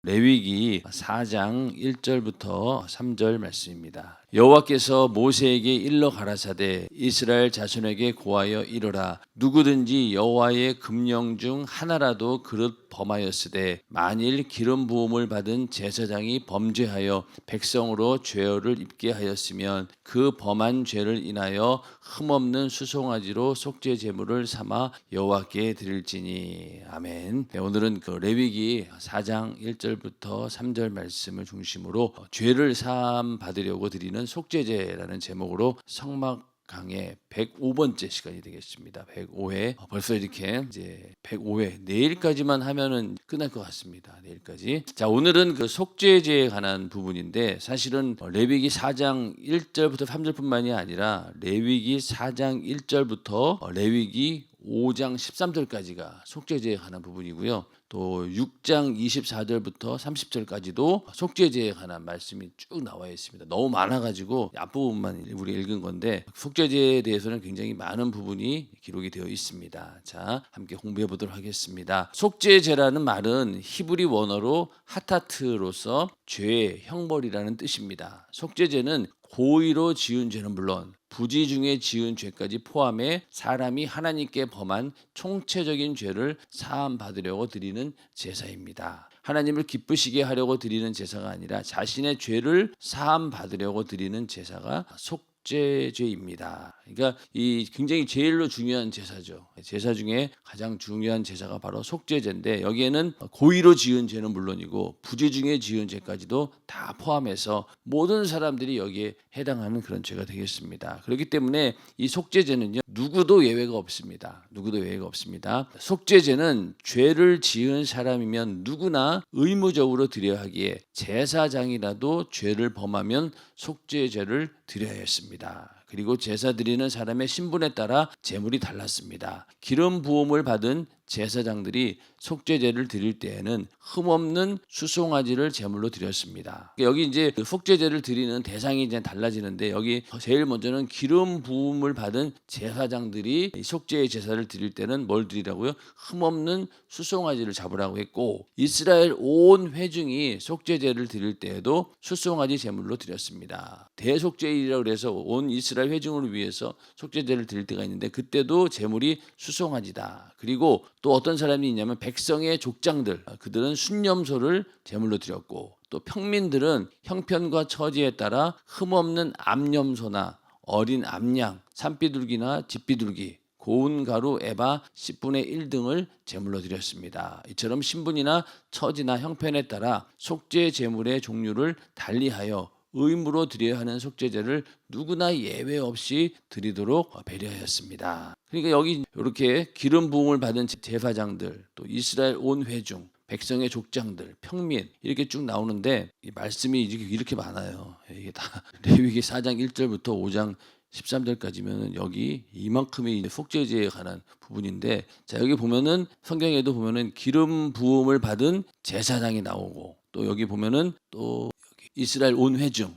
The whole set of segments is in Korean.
레위기 4장 1절부터 3절 말씀입니다. 여호와께서 모세에게 일러 가라사대 이스라엘 자손에게 고하여 이르라. 누구든지 여호와의 금령 중 하나라도 그릇 범하였으되 만일 기름 부음을 받은 제사장이 범죄하여 백성으로 죄를 입게 하였으면 그 범한 죄를 인하여 흠없는 수송아지로 속죄 제물을 삼아 여호와께 드릴지니. 아멘. 네, 오늘은 그 레위기 4장 1절부터 3절 말씀을 중심으로 죄를 사함 받으려고 드리는 속죄제라는 제목으로 성막 강의 105번째 시간이 되겠습니다. 105회. 벌써 이렇게 이제 105회 내일까지만 하면은 끝날 것 같습니다. 내일까지. 자, 오늘은 그 속죄제에 관한 부분인데 사실은 레위기 4장 1절부터 3절뿐만이 아니라 레위기 4장 1절부터 레위기 5장 13절까지가 속죄제에 관한 부분이고요. 또 6장 24절부터 30절까지도 속죄제에 관한 말씀이 쭉 나와 있습니다. 너무 많아가지고 앞부분만 우리 읽은 건데 속죄제에 대해서는 굉장히 많은 부분이 기록이 되어 있습니다. 자, 함께 공부해 보도록 하겠습니다. 속죄제라는 말은 히브리 원어로 하타트로서 죄의 형벌이라는 뜻입니다. 속죄제는 고의로 지은 죄는 물론 부지 중에 지은 죄까지 포함해 사람이 하나님께 범한 총체적인 죄를 사함 받으려고 드리는 제사입니다. 하나님을 기쁘시게 하려고 드리는 제사가 아니라 자신의 죄를 사함 받으려고 드리는 제사가 속죄제입니다. 그러니까 이 굉장히 제일로 중요한 제사죠. 제사 중에 가장 중요한 제사가 바로 속죄제인데 여기에는 고의로 지은 죄는 물론이고 부지 중에 지은 죄까지도 다 포함해서 모든 사람들이 여기에 해당하는 그런 죄가 되겠습니다. 그렇기 때문에 이 속죄제는요 누구도 예외가 없습니다. 누구도 예외가 없습니다. 속죄제는 죄를 지은 사람이면 누구나 의무적으로 드려야 하기에 제사장이라도 죄를 범하면 속죄제를 드려야 했습니다. 그리고 제사 드리는 사람의 신분에 따라 제물이 달랐습니다. 기름 부음을 받은 제사장들이 속죄제를 드릴 때에는 흠없는 수송아지를 제물로 드렸습니다. 여기 이제 속죄제를 드리는 대상이 이제 달라지는데 여기 제일 먼저는 기름 부음을 받은 제사장들이 속죄의 제사를 드릴 때는 뭘 드리라고요? 흠없는 수송아지를 잡으라고 했고 이스라엘 온 회중이 속죄제를 드릴 때에도 수송아지 제물로 드렸습니다. 대속죄일이라고 해서 온 이스라엘 회중을 위해서 속죄제를 드릴 때가 있는데 그때도 제물이 수송아지다. 그리고 또 어떤 사람이 있냐면 백성의 족장들 그들은 순념소를 제물로 드렸고 또 평민들은 형편과 처지에 따라 흠없는 암염소나 어린 암양, 산비둘기나 집비둘기 고운 가루 에바 10분의 1 등을 제물로 드렸습니다. 이처럼 신분이나 처지나 형편에 따라 속죄 제물의 종류를 달리하여 의무로 드려야 하는 속죄제를 누구나 예외 없이 드리도록 배려하였습니다. 그러니까 여기 이렇게 기름 부음을 받은 제사장들, 또 이스라엘 온 회중, 백성의 족장들, 평민 이렇게 쭉 나오는데 이 말씀이 이렇게 많아요. 이게 다 레위기 4장 1절부터 5장 13절까지면 여기 이만큼이 속죄제에 관한 부분인데 자 여기 보면은 성경에도 보면은 기름 부음을 받은 제사장이 나오고 또 여기 보면은 또 이스라엘 온 회중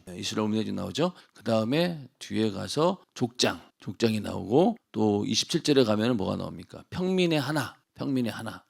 나오죠. 그 다음에 뒤에 가서 족장이 나오고 또 27절에 가면은 뭐가 나옵니까? 평민의 하나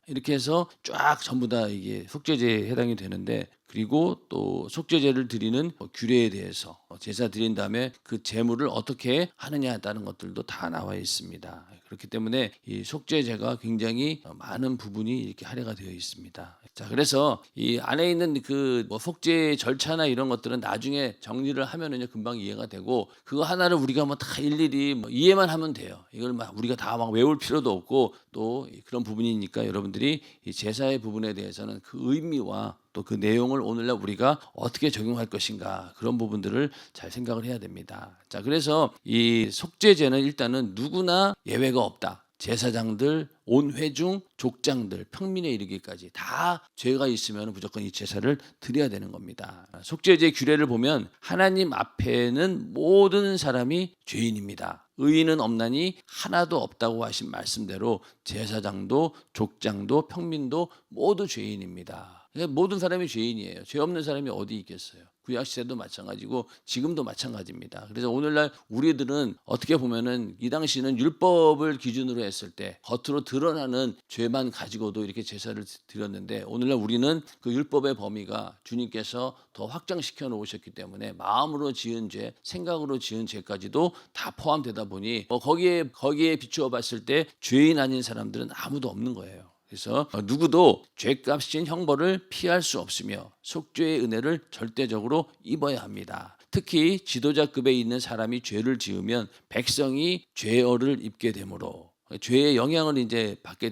이렇게 해서 쫙 전부 다 이게 속죄제에 해당이 되는데 그리고 또 속죄제를 드리는 규례에 대해서 제사 드린 다음에 그 제물을 어떻게 하느냐에 따른 것들도 다 나와 있습니다. 그렇기 때문에 이 속죄제가 굉장히 많은 부분이 이렇게 할애가 되어 있습니다. 자, 그래서 이 안에 있는 그 속죄 절차나 이런 것들은 나중에 정리를 하면은요 금방 이해가 되고 그거 하나를 우리가 뭐 다 일일이 이해만 하면 돼요. 이걸 막 우리가 다 막 외울 필요도 없고 또 그런 부분이니까 여러분들이 이 제사의 부분에 대해서는 그 의미와 또 그 내용을 오늘날 우리가 어떻게 적용할 것인가 그런 부분들을 잘 생각을 해야 됩니다. 자, 그래서 이 속죄제는 일단은 누구나 예외가 없다. 제사장들, 온 회중, 족장들, 평민에 이르기까지 다 죄가 있으면 무조건 이 제사를 드려야 되는 겁니다. 속죄제 규례를 보면 하나님 앞에는 모든 사람이 죄인입니다. 의인은 없나니 하나도 없다고 하신 말씀대로 제사장도 족장도 평민도 모두 죄인입니다. 모든 사람이 죄인이에요. 죄 없는 사람이 어디 있겠어요. 구약 시대도 마찬가지고 지금도 마찬가지입니다. 그래서 오늘날 우리들은 어떻게 보면은 이 당시는 율법을 기준으로 했을 때 겉으로 드러나는 죄만 가지고도 이렇게 제사를 드렸는데, 오늘날 우리는 그 율법의 범위가 주님께서 더 확장시켜 놓으셨기 때문에 마음으로 지은 죄, 생각으로 지은 죄까지도 다 포함되다 보니 거기에 비추어 봤을 때 죄인 아닌 사람들은 아무도 없는 거예요. 그래서 누구도 죄값인 형벌을 피할 수 없으며 속죄의 은혜를 절대적으로 입어야 합니다. 특히 지도자급에 있는 사람이 죄를 지으면 백성이 죄어를 입게 되므로 죄의 영향을 이제 받게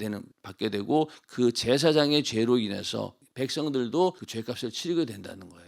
되고, 그 제사장의 죄로 인해서 백성들도 그 죄값을 치르게 된다는 거예요.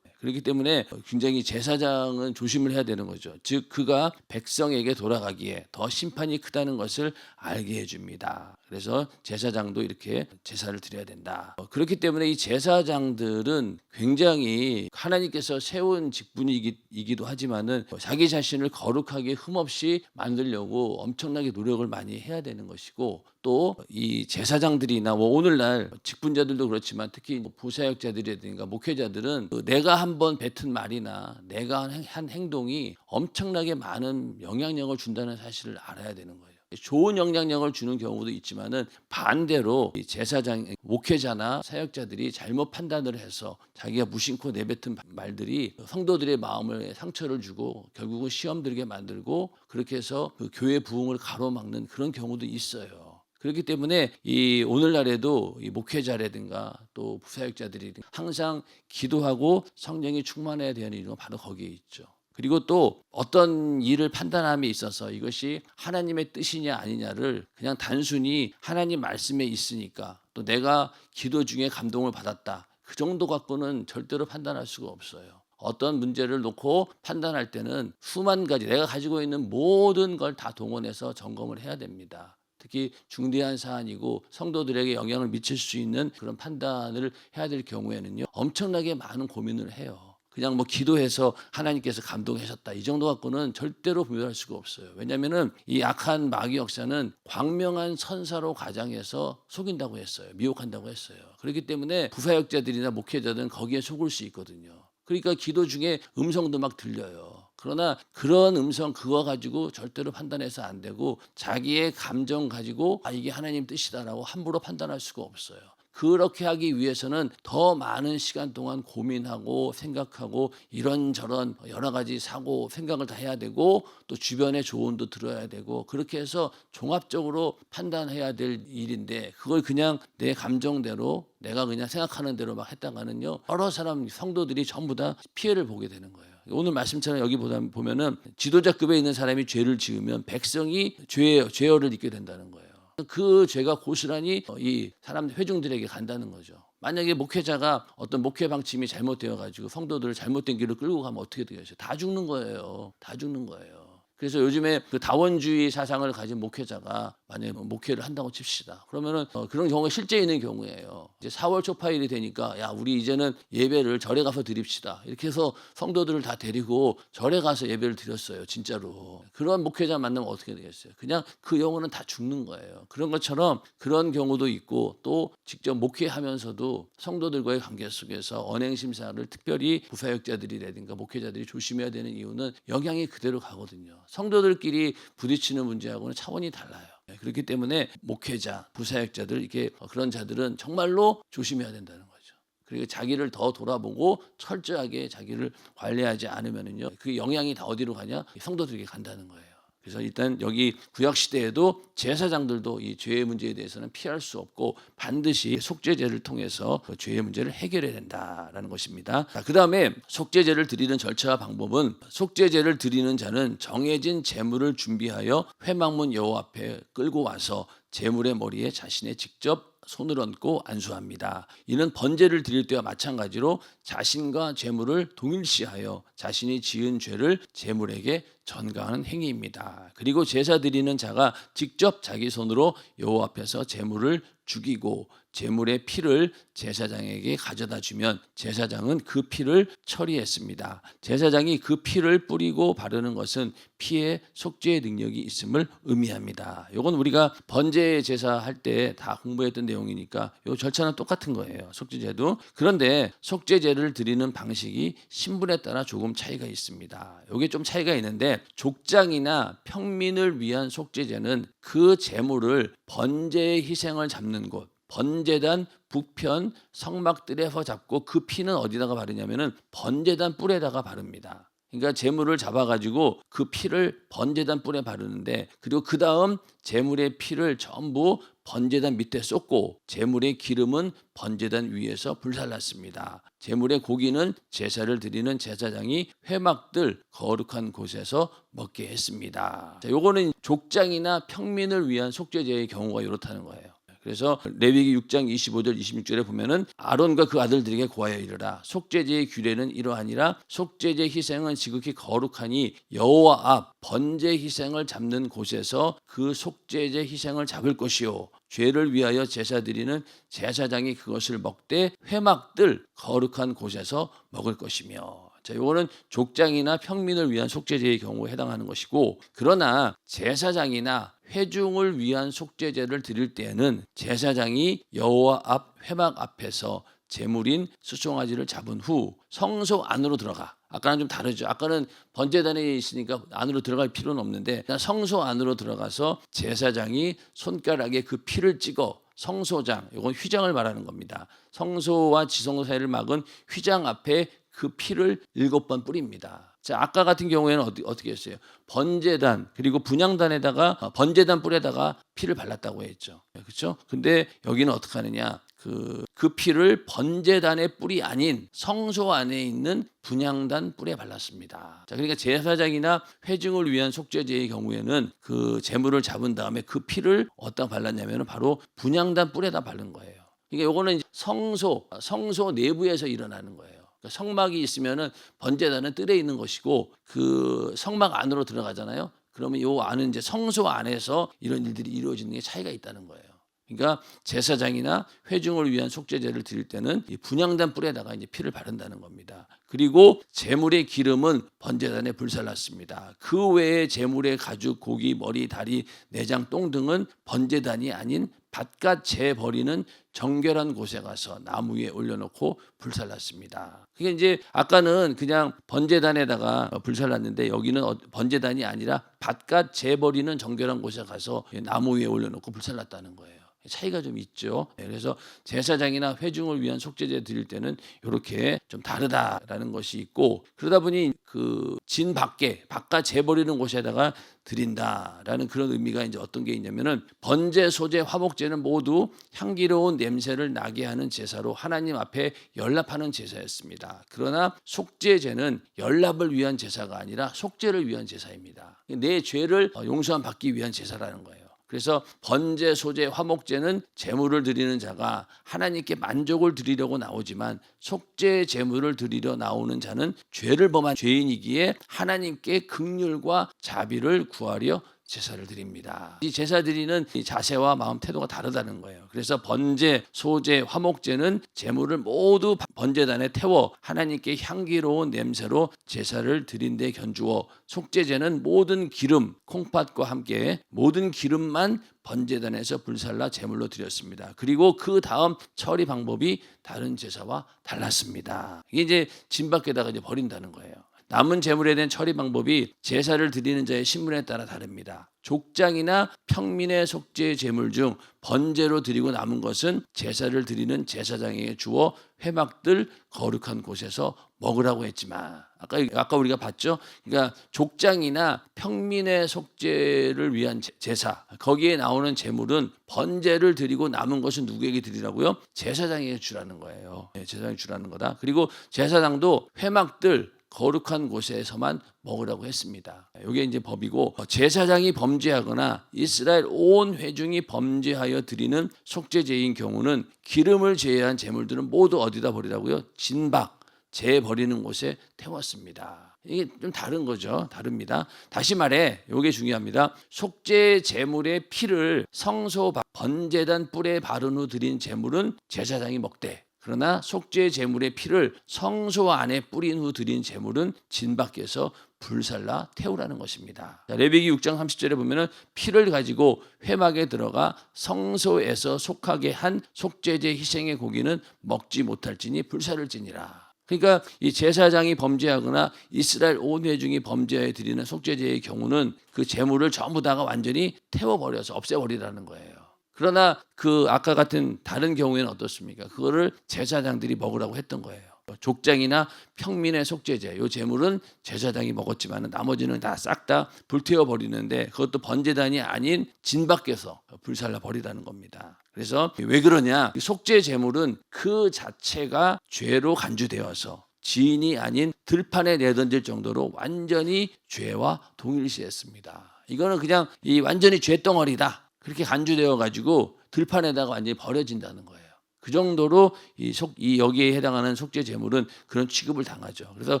그렇기 때문에 굉장히 제사장은 조심을 해야 되는 거죠. 즉 그가 백성에게 돌아가기에 더 심판이 크다는 것을 알게 해줍니다. 그래서 제사장도 이렇게 제사를 드려야 된다. 그렇기 때문에 이 제사장들은 굉장히 하나님께서 세운 직분이기도 하지만은 자기 자신을 거룩하게 흠없이 만들려고 엄청나게 노력을 많이 해야 되는 것이고, 또 이 제사장들이나 오늘날 직분자들도 그렇지만 특히 부사역자들이라든가 목회자들은 내가 한번 뱉은 말이나 내가 한 행동이 엄청나게 많은 영향력을 준다는 사실을 알아야 되는 거예요. 좋은 영향력을 주는 경우도 있지만은 반대로 이 제사장, 목회자나 사역자들이 잘못 판단을 해서 자기가 무심코 내뱉은 말들이 성도들의 마음에 상처를 주고 결국은 시험 들게 만들고, 그렇게 해서 그 교회 부흥을 가로막는 그런 경우도 있어요. 그렇기 때문에 이 오늘날에도 이 목회자라든가 또 부사역자들이 항상 기도하고 성령이 충만해야 되는 이유가 바로 거기에 있죠. 그리고 또 어떤 일을 판단함에 있어서 이것이 하나님의 뜻이냐 아니냐를 그냥 단순히 하나님 말씀에 있으니까, 또 내가 기도 중에 감동을 받았다, 그 정도 갖고는 절대로 판단할 수가 없어요. 어떤 문제를 놓고 판단할 때는 수만 가지 내가 가지고 있는 모든 걸 다 동원해서 점검을 해야 됩니다. 특히 중대한 사안이고 성도들에게 영향을 미칠 수 있는 그런 판단을 해야 될 경우에는요, 엄청나게 많은 고민을 해요. 그냥 기도해서 하나님께서 감동하셨다 이 정도 갖고는 절대로 분별할 수가 없어요. 왜냐하면은 이 악한 마귀 역사는 광명한 선사로 가장해서 속인다고 했어요. 미혹한다고 했어요. 그렇기 때문에 부사역자들이나 목회자들은 거기에 속을 수 있거든요. 그러니까 기도 중에 음성도 막 들려요. 그러나 그런 음성 그거 가지고 절대로 판단해서 안 되고, 자기의 감정 가지고 이게 하나님 뜻이다라고 함부로 판단할 수가 없어요. 그렇게 하기 위해서는 더 많은 시간 동안 고민하고 생각하고 이런저런 여러 가지 사고 생각을 다 해야 되고, 또 주변의 조언도 들어야 되고, 그렇게 해서 종합적으로 판단해야 될 일인데, 그걸 그냥 내 감정대로 내가 그냥 생각하는 대로 막 했다가는요, 여러 사람 성도들이 전부 다 피해를 보게 되는 거예요. 오늘 말씀처럼 여기 보면은 지도자급에 있는 사람이 죄를 지으면 백성이 죄어를 입게 된다는 거예요. 그 죄가 고스란히 이 사람 회중들에게 간다는 거죠. 만약에 목회자가 어떤 목회 방침이 잘못되어 가지고 성도들을 잘못된 길로 끌고 가면 어떻게 되겠어요? 다 죽는 거예요. 다 죽는 거예요. 그래서 요즘에 그 다원주의 사상을 가진 목회자가 만약에 목회를 한다고 칩시다. 그러면은 그런 경우가 실제 있는 경우예요. 이제 4월 초파일이 되니까 야, 우리 이제는 예배를 절에 가서 드립시다. 이렇게 해서 성도들을 다 데리고 절에 가서 예배를 드렸어요. 진짜로. 그런 목회자 만나면 어떻게 되겠어요? 그냥 그 영혼은 다 죽는 거예요. 그런 것처럼 그런 경우도 있고, 또 직접 목회하면서도 성도들과의 관계 속에서 언행심사를 특별히 부사역자들이라든가 목회자들이 조심해야 되는 이유는 영향이 그대로 가거든요. 성도들끼리 부딪히는 문제하고는 차원이 달라요. 그렇기 때문에 목회자, 부사역자들 이렇게 그런 자들은 정말로 조심해야 된다는 거죠. 그리고 자기를 더 돌아보고 철저하게 자기를 관리하지 않으면은요, 그 영향이 다 어디로 가냐? 성도들에게 간다는 거예요. 그래서 일단 여기 구약 시대에도 제사장들도 이 죄의 문제에 대해서는 피할 수 없고 반드시 속죄제를 통해서 그 죄의 문제를 해결해야 된다라는 것입니다. 그 다음에 속죄제를 드리는 절차와 방법은, 속죄제를 드리는 자는 정해진 제물을 준비하여 회막문 여호와 앞에 끌고 와서 제물의 머리에 자신의 직접 손을 얹고 안수합니다. 이는 번제를 드릴 때와 마찬가지로 자신과 제물을 동일시하여 자신이 지은 죄를 제물에게 전가하는 행위입니다. 그리고 제사 드리는 자가 직접 자기 손으로 여호와 앞에서 제물을 죽이고 제물의 피를 제사장에게 가져다 주면 제사장은 그 피를 처리했습니다. 제사장이 그 피를 뿌리고 바르는 것은 피에 속죄의 능력이 있음을 의미합니다. 이건 우리가 번제 제사 할 때 다 공부했던 내용이니까 이 절차는 똑같은 거예요. 속죄제도. 그런데 속죄제를 드리는 방식이 신분에 따라 조금 차이가 있습니다. 이게 좀 차이가 있는데 족장이나 평민을 위한 속죄제는 그 제물을 번제의 희생을 잡는 곳, 번제단 북편 성막들에서 잡고 그 피는 어디다가 바르냐면은 번제단 뿔에다가 바릅니다. 그러니까 제물을 잡아가지고 그 피를 번제단 뿔에 바르는데, 그리고 그 다음 제물의 피를 전부 번제단 밑에 쏟고 제물의 기름은 번제단 위에서 불살랐습니다. 제물의 고기는 제사를 드리는 제사장이 회막들 거룩한 곳에서 먹게 했습니다. 자, 요거는 족장이나 평민을 위한 속죄제의 경우가 이렇다는 거예요. 그래서 레위기 6장 25절 26절에 보면은 아론과 그 아들들에게 고하여 이르라. 속죄제의 규례는 이러하니라. 속죄제 희생은 지극히 거룩하니 여호와 앞 번제 희생을 잡는 곳에서 그 속죄제 희생을 잡을 것이요, 죄를 위하여 제사 드리는 제사장이 그것을 먹되 회막들 거룩한 곳에서 먹을 것이며. 자, 이거는 족장이나 평민을 위한 속죄제의 경우에 해당하는 것이고, 그러나 제사장이나 회중을 위한 속죄제를 드릴 때에는 제사장이 여호와 앞 회막 앞에서 제물인 수송아지를 잡은 후 성소 안으로 들어가. 아까는 좀 다르죠. 아까는 번제단에 있으니까 안으로 들어갈 필요는 없는데 그냥 성소 안으로 들어가서 제사장이 손가락에 그 피를 찍어 성소장, 이건 휘장을 말하는 겁니다. 성소와 지성소 사이를 막은 휘장 앞에 그 피를 7번 뿌립니다. 자, 아까 같은 경우에는 어떻게 했어요? 번제단 그리고 분향단에다가 번제단 뿔에다가 피를 발랐다고 했죠. 그렇죠? 근데 여기는 어떻게 하느냐? 그 피를 번제단의 뿔이 아닌 성소 안에 있는 분향단 뿔에 발랐습니다. 자, 그러니까 제사장이나 회중을 위한 속죄제의 경우에는 그 제물을 잡은 다음에 그 피를 어디다 발랐냐면 바로 분향단 뿔에다 바른 거예요. 그러니까 이거는 성소 내부에서 일어나는 거예요. 성막이 있으면은 번제단은 뜰에 있는 것이고 그 성막 안으로 들어가잖아요. 그러면 요 안은 이제 성소 안에서 이런 일들이 이루어지는 게 차이가 있다는 거예요. 그러니까 제사장이나 회중을 위한 속죄제를 드릴 때는 이 분향단 뿔에다가 이제 피를 바른다는 겁니다. 그리고 제물의 기름은 번제단에 불살랐습니다. 그 외에 제물의 가죽, 고기, 머리, 다리, 내장, 똥 등은 번제단이 아닌 밭갓 재 버리는 정결한 곳에 가서 나무 위에 올려놓고 불살랐습니다. 그게 이제 아까는 그냥 번제단에다가 불살랐는데 여기는 번제단이 아니라 밭갓 재 버리는 정결한 곳에 가서 나무 위에 올려놓고 불살랐다는 거예요. 차이가 좀 있죠. 그래서 제사장이나 회중을 위한 속죄제 드릴 때는 이렇게 좀 다르다라는 것이 있고, 그러다 보니 그 진 밖에 바깥 재버리는 곳에다가 드린다라는 그런 의미가 이제 어떤 게 있냐면은 번제, 소제, 화목제는 모두 향기로운 냄새를 나게 하는 제사로 하나님 앞에 연락하는 제사였습니다. 그러나 속죄제는 연락을 위한 제사가 아니라 속죄를 위한 제사입니다. 내 죄를 용서함 받기 위한 제사라는 거예요. 그래서 번제, 소제, 화목제는 제물을 드리는 자가 하나님께 만족을 드리려고 나오지만 속죄 제물을 드리려 나오는 자는 죄를 범한 죄인이기에 하나님께 긍휼과 자비를 구하려 제사를 드립니다. 이 제사 드리는 이 자세와 마음 태도가 다르다는 거예요. 그래서 번제, 소제, 화목제는 제물을 모두 번제단에 태워 하나님께 향기로운 냄새로 제사를 드린 데 견주어, 속죄제는 모든 기름, 콩팥과 함께 모든 기름만 번제단에서 불살라 제물로 드렸습니다. 그리고 그 다음 처리 방법이 다른 제사와 달랐습니다. 이게 이제 진 밖에다가 이제 버린다는 거예요. 남은 제물에 대한 처리 방법이 제사를 드리는 자의 신분에 따라 다릅니다. 족장이나 평민의 속죄 제물 중 번제로 드리고 남은 것은 제사를 드리는 제사장에게 주어 회막들 거룩한 곳에서 먹으라고 했지만, 아까 우리가 봤죠. 그러니까 족장이나 평민의 속죄를 위한 제사, 거기에 나오는 제물은 번제를 드리고 남은 것은 누구에게 드리라고요? 제사장에게 주라는 거예요. 제사장에게 주라는 거다. 그리고 제사장도 회막들 거룩한 곳에서만 먹으라고 했습니다. 이게 이제 법이고, 제사장이 범죄하거나 이스라엘 온 회중이 범죄하여 드리는 속죄제인 경우는 기름을 제외한 제물들은 모두 어디다 버리라고요? 진박, 재 버리는 곳에 태웠습니다. 이게 좀 다른 거죠. 다릅니다. 다시 말해, 이게 중요합니다. 속죄 제물의 피를 성소 번제단 뿔에 바른 후 드린 제물은 제사장이 먹되, 그러나 속죄 제물의 피를 성소 안에 뿌린 후 드린 제물은 진 밖에서 불살라 태우라는 것입니다. 레위기 6장 30절에 보면은 피를 가지고 회막에 들어가 성소에서 속하게 한 속죄제 희생의 고기는 먹지 못할지니 불살을지니라. 그러니까 이 제사장이 범죄하거나 이스라엘 온 회중이 범죄하여 드리는 속죄제의 경우는 그 제물을 전부 다가 완전히 태워버려서 없애버리라는 거예요. 그러나 그 아까 같은 다른 경우에는 어떻습니까? 그거를 제사장들이 먹으라고 했던 거예요. 족장이나 평민의 속죄제, 이 제물은 제사장이 먹었지만 나머지는 다 싹 다 불태워 버리는데, 그것도 번제단이 아닌 진 밖에서 불살라 버리라는 겁니다. 그래서 왜 그러냐? 속죄 제물은 그 자체가 죄로 간주되어서 지인이 아닌 들판에 내던질 정도로 완전히 죄와 동일시했습니다. 이거는 그냥 이 완전히 죄덩어리다, 그렇게 간주되어 가지고 들판에다가 완전히 버려진다는 거예요. 그 정도로 이 여기에 해당하는 속죄 제물은 그런 취급을 당하죠. 그래서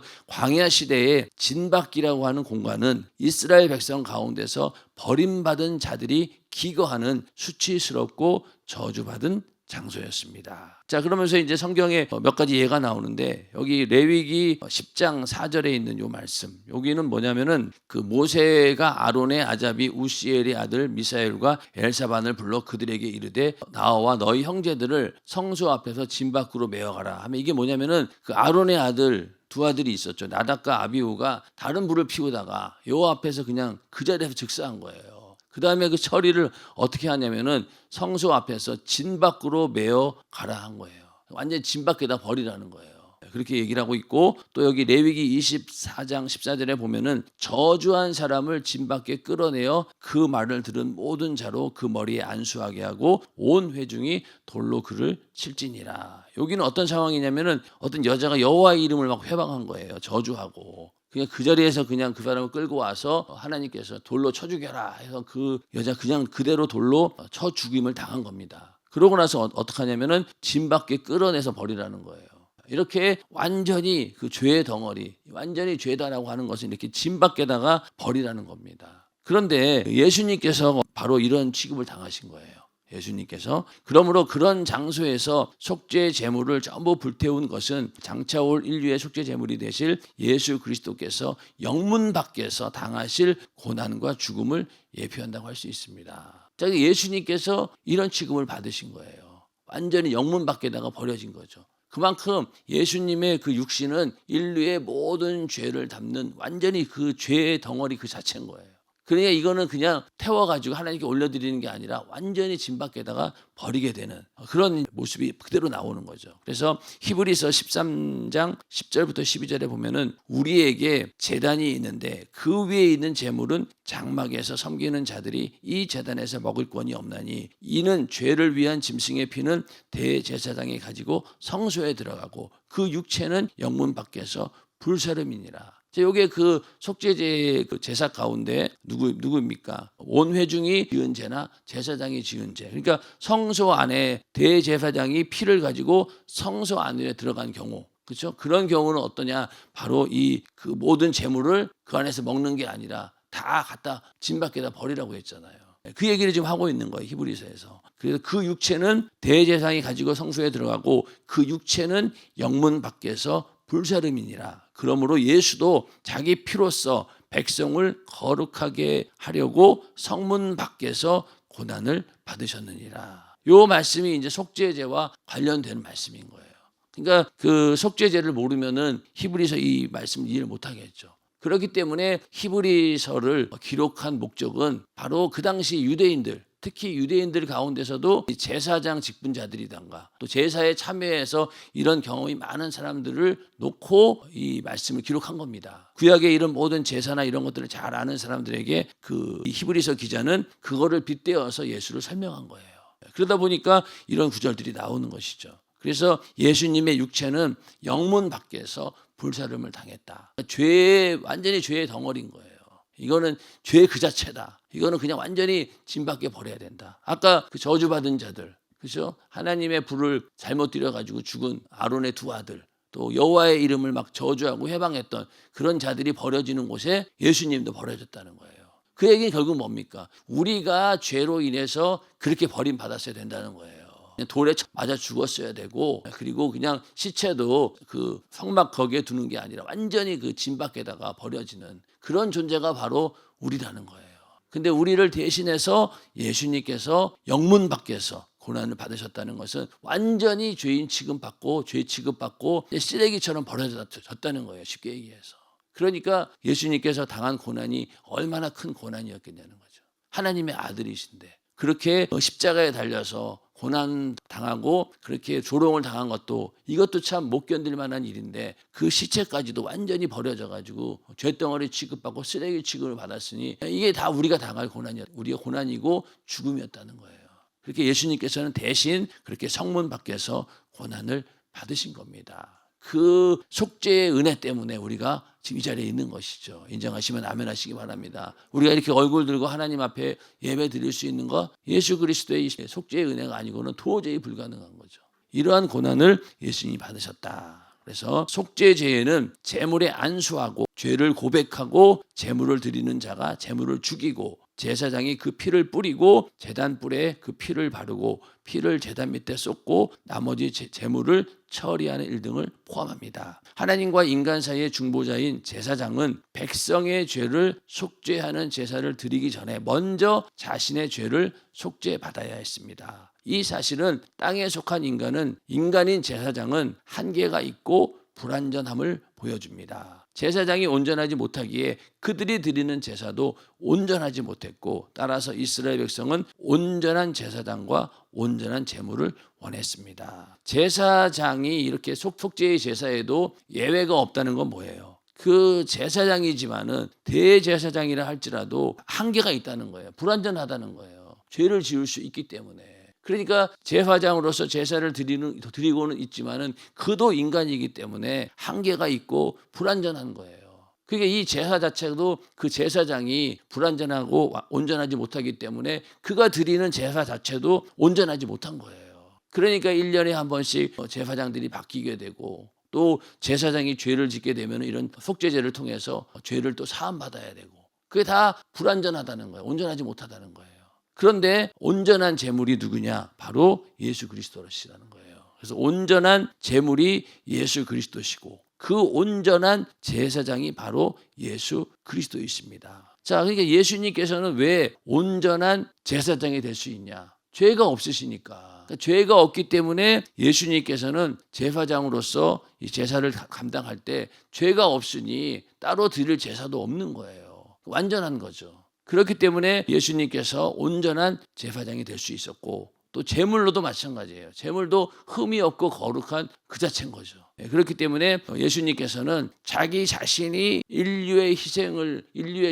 광야 시대에 진박기라고 하는 공간은 이스라엘 백성 가운데서 버림받은 자들이 기거하는 수치스럽고 저주받은 장소였습니다. 자, 그러면서 이제 성경에 몇 가지 예가 나오는데, 여기 레위기 10장 4절에 있는 요 말씀, 여기는 뭐냐면은 그 모세가 아론의 아잡이 우시엘의 아들 미사엘과 엘사반을 불러 그들에게 이르되 나와 너희 형제들을 성소 앞에서 진 밖으로 메어가라 하면, 이게 뭐냐면은 그 아론의 아들 두 아들이 있었죠. 나답과 아비후가 다른 불을 피우다가 요 앞에서 그냥 그 자리에서 즉사한 거예요. 그 다음에 그 처리를 어떻게 하냐면은 성소 앞에서 진 밖으로 메어 가라 한 거예요. 완전히 진 밖에다 버리라는 거예요. 그렇게 얘기를 하고 있고, 또 여기 레위기 24장 14절에 보면은 저주한 사람을 진 밖에 끌어내어 그 말을 들은 모든 자로 그 머리에 안수하게 하고 온 회중이 돌로 그를 칠지니라. 여기는 어떤 상황이냐면은 어떤 여자가 여호와의 이름을 막 회방한 거예요. 저주하고. 그냥 그 자리에서 그냥 그 사람을 끌고 와서 하나님께서 돌로 쳐 죽여라 해서 그 여자 그냥 그대로 돌로 쳐 죽임을 당한 겁니다. 그러고 나서 어떻게 하냐면은 진 밖에 끌어내서 버리라는 거예요. 이렇게 완전히 그 죄의 덩어리, 완전히 죄다라고 하는 것은 이렇게 진 밖에다가 버리라는 겁니다. 그런데 예수님께서 바로 이런 취급을 당하신 거예요. 예수님께서. 그러므로 그런 장소에서 속죄 제물을 전부 불태운 것은 장차 올 인류의 속죄 제물이 되실 예수 그리스도께서 영문 밖에서 당하실 고난과 죽음을 예표한다고 할 수 있습니다. 자, 예수님께서 이런 취급을 받으신 거예요. 완전히 영문 밖에다가 버려진 거죠. 그만큼 예수님의 그 육신은 인류의 모든 죄를 담는 완전히 그 죄의 덩어리 그 자체인 거예요. 그러니까 이거는 그냥 태워가지고 하나님께 올려드리는 게 아니라 완전히 진 밖에다가 버리게 되는 그런 모습이 그대로 나오는 거죠. 그래서 히브리서 13장 10절부터 12절에 보면은 우리에게 제단이 있는데 그 위에 있는 제물은 장막에서 섬기는 자들이 이 제단에서 먹을 권이 없나니 이는 죄를 위한 짐승의 피는 대제사장이 가지고 성소에 들어가고 그 육체는 영문 밖에서 불사름이니라. 요게 그 속죄제의 그 제사 가운데 누구입니까? 온 회중이 지은 죄나 제사장이 지은 죄. 그러니까 성소 안에 대제사장이 피를 가지고 성소 안에 들어간 경우, 그렇죠? 그런 경우는 어떠냐? 바로 이 그 모든 제물을 그 안에서 먹는 게 아니라 다 갖다 진 밖에다 버리라고 했잖아요. 그 얘기를 지금 하고 있는 거예요, 히브리서에서. 그래서 그 육체는 대제사장이 가지고 성소에 들어가고 그 육체는 영문 밖에서 불사름이니라. 그러므로 예수도 자기 피로써 백성을 거룩하게 하려고 성문 밖에서 고난을 받으셨느니라. 요 말씀이 이제 속죄제와 관련된 말씀인 거예요. 그러니까 그 속죄제를 모르면은 히브리서 이 말씀을 이해를 못 하겠죠. 그렇기 때문에 히브리서를 기록한 목적은 바로 그 당시 유대인들, 특히 유대인들 가운데서도 제사장 직분자들이던가 또 제사에 참여해서 이런 경험이 많은 사람들을 놓고 이 말씀을 기록한 겁니다. 구약의 이런 모든 제사나 이런 것들을 잘 아는 사람들에게 그 히브리서 기자는 그거를 빗대어서 예수를 설명한 거예요. 그러다 보니까 이런 구절들이 나오는 것이죠. 그래서 예수님의 육체는 영문 밖에서 불사름을 당했다. 완전히 죄의 덩어리인 거예요. 이거는 죄 그 자체다. 이거는 그냥 완전히 진 밖에 버려야 된다. 아까 그 저주받은 자들, 그렇죠? 하나님의 불을 잘못 들여가지고 죽은 아론의 두 아들, 또 여호와의 이름을 막 저주하고 해방했던 그런 자들이 버려지는 곳에 예수님도 버려졌다는 거예요. 그 얘기는 결국 뭡니까? 우리가 죄로 인해서 그렇게 버림받았어야 된다는 거예요. 돌에 맞아 죽었어야 되고, 그리고 그냥 시체도 그 성막 거기에 두는 게 아니라 완전히 그 진 밖에다가 버려지는 그런 존재가 바로 우리라는 거예요. 근데 우리를 대신해서 예수님께서 영문 밖에서 고난을 받으셨다는 것은 완전히 죄인 취급받고 죄 취급받고 쓰레기처럼 버려졌다는 거예요. 쉽게 얘기해서. 그러니까 예수님께서 당한 고난이 얼마나 큰 고난이었겠냐는 거죠. 하나님의 아들이신데 그렇게 십자가에 달려서 고난 당하고 그렇게 조롱을 당한 것도 이것도 참 못 견딜 만한 일인데 그 시체까지도 완전히 버려져 가지고 죄덩어리 취급받고 쓰레기 취급을 받았으니 이게 다 우리가 당할 고난이었, 우리가 고난이고 죽음이었다는 거예요. 그렇게 예수님께서는 대신 그렇게 성문 밖에서 고난을 받으신 겁니다. 그 속죄의 은혜 때문에 우리가 지금 이 자리에 있는 것이죠. 인정하시면 아멘 하시기 바랍니다. 우리가 이렇게 얼굴 들고 하나님 앞에 예배 드릴 수 있는 거 예수 그리스도의 속죄의 은혜가 아니고는 도저히 불가능한 거죠. 이러한 고난을 예수님이 받으셨다. 그래서 속죄 제에는 제물에 안수하고 죄를 고백하고 제물을 드리는 자가 제물을 죽이고 제사장이 그 피를 뿌리고 제단 뿔에 그 피를 바르고 피를 제단 밑에 쏟고 나머지 제물을 처리하는 일 등을 포함합니다. 하나님과 인간 사이의 중보자인 제사장은 백성의 죄를 속죄하는 제사를 드리기 전에 먼저 자신의 죄를 속죄받아야 했습니다. 이 사실은 땅에 속한 인간인 제사장은 한계가 있고 불완전함을 보여줍니다. 제사장이 온전하지 못하기에 그들이 드리는 제사도 온전하지 못했고 따라서 이스라엘 백성은 온전한 제사장과 온전한 제물을 원했습니다. 제사장이 이렇게 속죄의 제사에도 예외가 없다는 건 뭐예요? 그 제사장이지만은 대제사장이라 할지라도 한계가 있다는 거예요. 불완전하다는 거예요. 죄를 지을 수 있기 때문에. 그러니까 제사장으로서 제사를 드리고는 있지만은 그도 인간이기 때문에 한계가 있고 불완전한 거예요. 그러니까 이 제사 자체도 그 제사장이 불완전하고 온전하지 못하기 때문에 그가 드리는 제사 자체도 온전하지 못한 거예요. 그러니까 1년에 한 번씩 제사장들이 바뀌게 되고 또 제사장이 죄를 짓게 되면 이런 속죄제를 통해서 죄를 또 사함받아야 되고 그게 다 불완전하다는 거예요. 온전하지 못하다는 거예요. 그런데 온전한 제물이 누구냐? 바로 예수 그리스도시라는 거예요. 그래서 온전한 제물이 예수 그리스도시고 그 온전한 제사장이 바로 예수 그리스도이십니다. 자, 그러니까 예수님께서는 왜 온전한 제사장이 될 수 있냐? 죄가 없으시니까. 그러니까 죄가 없기 때문에 예수님께서는 제사장으로서 이 제사를 감당할 때 죄가 없으니 따로 드릴 제사도 없는 거예요. 완전한 거죠. 그렇기 때문에 예수님께서 온전한 제사장이 될 수 있었고 또 제물로도 마찬가지예요. 제물도 흠이 없고 거룩한 그 자체인 거죠. 그렇기 때문에 예수님께서는 자기 자신이 인류의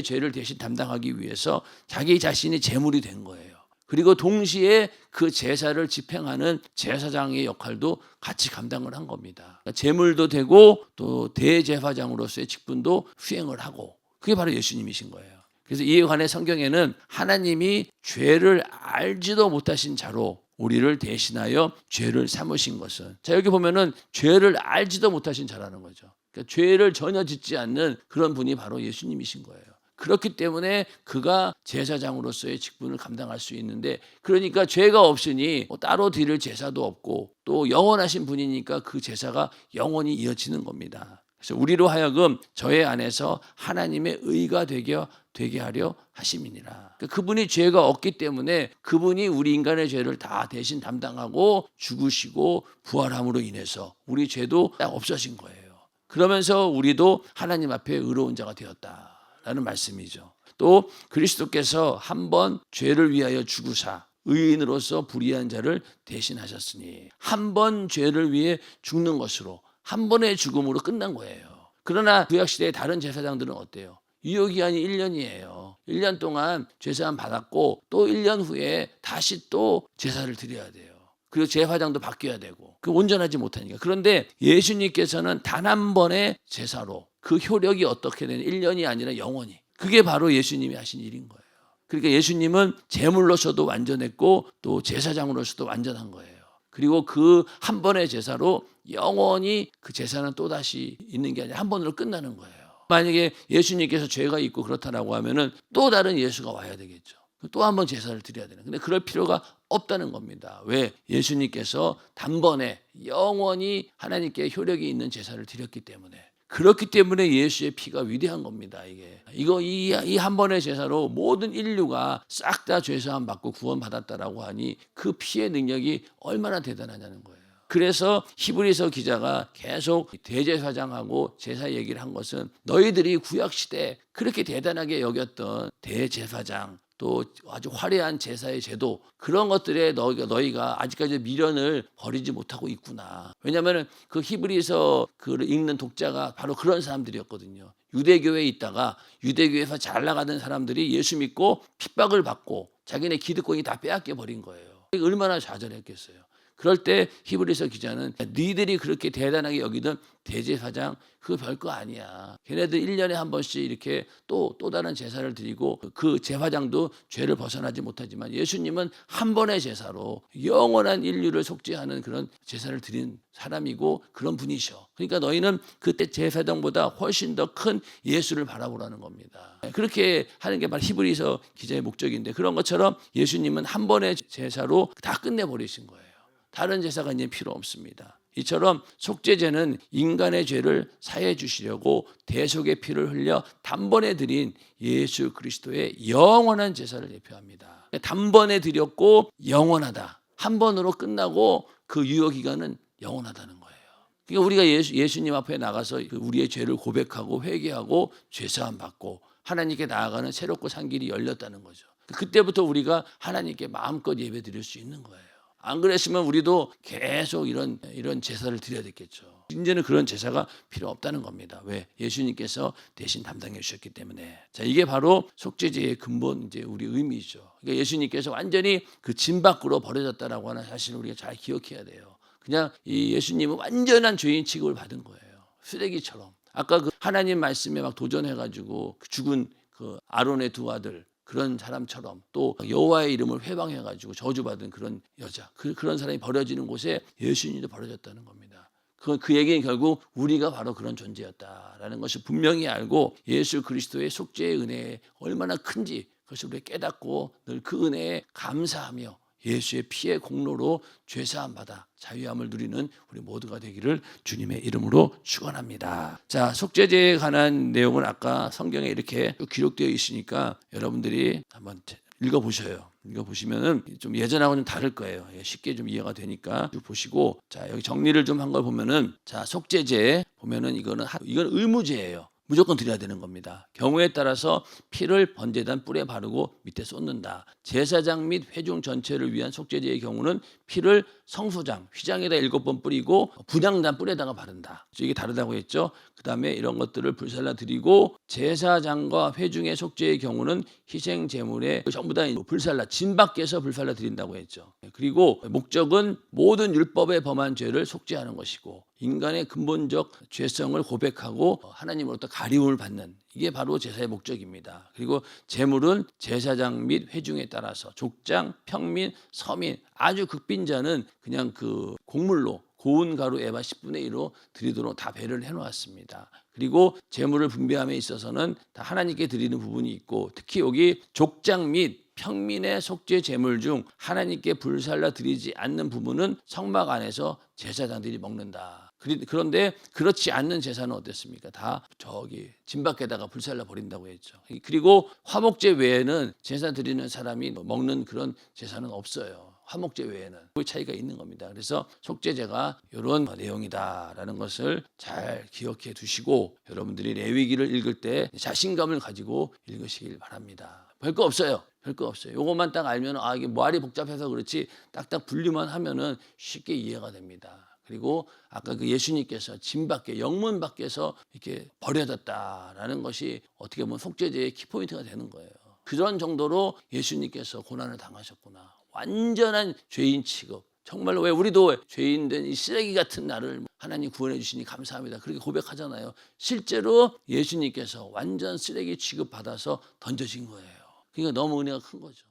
죄를 대신 담당하기 위해서 자기 자신이 제물이 된 거예요. 그리고 동시에 그 제사를 집행하는 제사장의 역할도 같이 감당을 한 겁니다. 제물도 되고 또 대제사장으로서의 직분도 수행을 하고 그게 바로 예수님이신 거예요. 그래서 이에 관해 성경에는 하나님이 죄를 알지도 못하신 자로 우리를 대신하여 죄를 삼으신 것은 자 여기 보면은 죄를 알지도 못하신 자라는 거죠. 그러니까 죄를 전혀 짓지 않는 그런 분이 바로 예수님이신 거예요. 그렇기 때문에 그가 제사장으로서의 직분을 감당할 수 있는데 그러니까 죄가 없으니 따로 드릴 제사도 없고 또 영원하신 분이니까 그 제사가 영원히 이어지는 겁니다. 그래서 우리로 하여금 저의 안에서 하나님의 의가 되게 하려 하심이니라. 그러니까 그분이 죄가 없기 때문에 그분이 우리 인간의 죄를 다 대신 담당하고 죽으시고 부활함으로 인해서 우리 죄도 딱 없어진 거예요. 그러면서 우리도 하나님 앞에 의로운 자가 되었다라는 말씀이죠. 또 그리스도께서 한 번 죄를 위하여 죽으사 의인으로서 불의한 자를 대신하셨으니 한 번 죄를 위해 죽는 것으로 한 번의 죽음으로 끝난 거예요. 그러나 구약시대의 다른 제사장들은 어때요? 유효기한이 1년이에요. 1년 동안 제사함 받았고 또 1년 후에 다시 또 제사를 드려야 돼요. 그리고 제사장도 바뀌어야 되고 그 온전하지 못하니까. 그런데 예수님께서는 단 한 번의 제사로 그 효력이 어떻게 되는 1년이 아니라 영원히 그게 바로 예수님이 하신 일인 거예요. 그러니까 예수님은 제물로서도 완전했고 또 제사장으로서도 완전한 거예요. 그리고 그 한 번의 제사로 영원히 그 제사는 또다시 있는 게 아니라 한 번으로 끝나는 거예요. 만약에 예수님께서 죄가 있고 그렇다라고 하면은 또 다른 예수가 와야 되겠죠. 또 한 번 제사를 드려야 되는. 근데 그럴 필요가 없다는 겁니다. 왜? 예수님께서 단번에 영원히 하나님께 효력이 있는 제사를 드렸기 때문에. 그렇기 때문에 예수의 피가 위대한 겁니다. 이 한 번의 제사로 모든 인류가 싹 다 죄사함 받고 구원받았다라고 하니 그 피의 능력이 얼마나 대단하냐는 거예요. 그래서 히브리서 기자가 계속 대제사장하고 제사 얘기를 한 것은 너희들이 구약시대 그렇게 대단하게 여겼던 대제사장 또 아주 화려한 제사의 제도 그런 것들에 너희가 아직까지 미련을 버리지 못하고 있구나. 왜냐하면 그 히브리서 그 읽는 독자가 바로 그런 사람들이었거든요. 유대교회에 있다가 유대교회에서 잘 나가던 사람들이 예수 믿고 핍박을 받고 자기네 기득권이 다 빼앗겨 버린 거예요. 얼마나 좌절했겠어요. 그럴 때 히브리서 기자는 니들이 그렇게 대단하게 여기던 대제사장 그거 별거 아니야. 걔네들 1년에 한 번씩 이렇게 또 다른 제사를 드리고 그 제사장도 죄를 벗어나지 못하지만 예수님은 한 번의 제사로 영원한 인류를 속죄하는 그런 제사를 드린 사람이고 그런 분이셔. 그러니까 너희는 그때 제사장보다 훨씬 더 큰 예수를 바라보라는 겁니다. 그렇게 하는 게 바로 히브리서 기자의 목적인데 그런 것처럼 예수님은 한 번의 제사로 다 끝내버리신 거예요. 다른 제사가 이제 필요 없습니다. 이처럼 속죄제는 인간의 죄를 사해 주시려고 대속의 피를 흘려 단번에 드린 예수 그리스도의 영원한 제사를 대표합니다. 단번에 드렸고 영원하다. 한 번으로 끝나고 그 유효 기간은 영원하다는 거예요. 그러니까 우리가 예수님 앞에 나가서 우리의 죄를 고백하고 회개하고 죄사함 받고 하나님께 나아가는 새롭고 산 길이 열렸다는 거죠. 그때부터 우리가 하나님께 마음껏 예배 드릴 수 있는 거예요. 안 그랬으면 우리도 계속 이런 제사를 드려야 됐겠죠. 이제는 그런 제사가 필요 없다는 겁니다. 왜? 예수님께서 대신 담당해 주셨기 때문에. 자, 이게 바로 속죄제의 근본 이제 우리 의미죠. 그러니까 예수님께서 완전히 그 짐 밖으로 버려졌다라고 하는 사실을 우리가 잘 기억해야 돼요. 그냥 이 예수님은 완전한 죄인 취급을 받은 거예요. 쓰레기처럼. 아까 그 하나님 말씀에 막 도전해가지고 죽은 그 아론의 두 아들. 그런 사람처럼 또 여호와의 이름을 회방해가지고 저주받은 그런 여자 그런 사람이 버려지는 곳에 예수님도 버려졌다는 겁니다. 그 얘기는 결국 우리가 바로 그런 존재였다라는 것을 분명히 알고 예수 그리스도의 속죄의 은혜에 얼마나 큰지 그것을 우리가 깨닫고 늘 그 은혜에 감사하며 예수의 피의 공로로 죄사함 받아 자유함을 누리는 우리 모두가 되기를 주님의 이름으로 축원합니다. 자, 속죄제에 관한 내용은 아까 성경에 이렇게 기록되어 있으니까 여러분들이 한번 읽어보셔요. 읽어보시면은 좀 예전하고는 다를 거예요. 쉽게 좀 이해가 되니까 보시고 자 여기 정리를 좀 한 걸 보면은 자 속죄제 보면은 이건 의무제예요. 무조건 드려야 되는 겁니다. 경우에 따라서 피를 번제단 뿔에 바르고 밑에 쏟는다. 제사장 및 회중 전체를 위한 속죄제의 경우는 피를 성소장, 휘장에다 7번 뿌리고 분향단 뿔에다가 바른다. 이게 다르다고 했죠. 그 다음에 이런 것들을 불살라 드리고 제사장과 회중의 속죄의 경우는 희생 제물에 전부 다 불살라 진 밖에서 불살라 드린다고 했죠. 그리고 목적은 모든 율법에 범한 죄를 속죄하는 것이고 인간의 근본적 죄성을 고백하고 하나님으로부터 가리움을 받는 이게 바로 제사의 목적입니다. 그리고 제물은 제사장 및 회중에 따라서 족장, 평민, 서민 아주 극빈자는 그냥 그 곡물로 고운 가루 에바 10분의 1로 드리도록 다 배려를 해놓았습니다. 그리고 제물을 분배함에 있어서는 다 하나님께 드리는 부분이 있고 특히 여기 족장 및 평민의 속죄 제물 중 하나님께 불살라 드리지 않는 부분은 성막 안에서 제사장들이 먹는다. 그런데 그렇지 않는 제사는 어땠습니까? 다 저기 진 밖에다가 불살라 버린다고 했죠. 그리고 화목제 외에는 제사 드리는 사람이 먹는 그런 제사는 없어요. 화목제 외에는 그 차이가 있는 겁니다. 그래서 속죄제가 이런 내용이다라는 것을 잘 기억해 두시고 여러분들이 레위기를 읽을 때 자신감을 가지고 읽으시길 바랍니다. 별거 없어요. 별거 없어요. 요것만 딱 알면 이게 말이 복잡해서 그렇지 딱딱 분류만 하면은 쉽게 이해가 됩니다. 그리고 아까 그 예수님께서 진 밖에 영문 밖에서 이렇게 버려졌다라는 것이 어떻게 보면 속죄제의 키포인트가 되는 거예요. 그런 정도로 예수님께서 고난을 당하셨구나. 완전한 죄인 취급. 정말로 왜 우리도 죄인된 이 쓰레기 같은 나를 하나님 구원해 주시니 감사합니다. 그렇게 고백하잖아요. 실제로 예수님께서 완전 쓰레기 취급받아서 던져진 거예요. 그러니까 너무 은혜가 큰 거죠.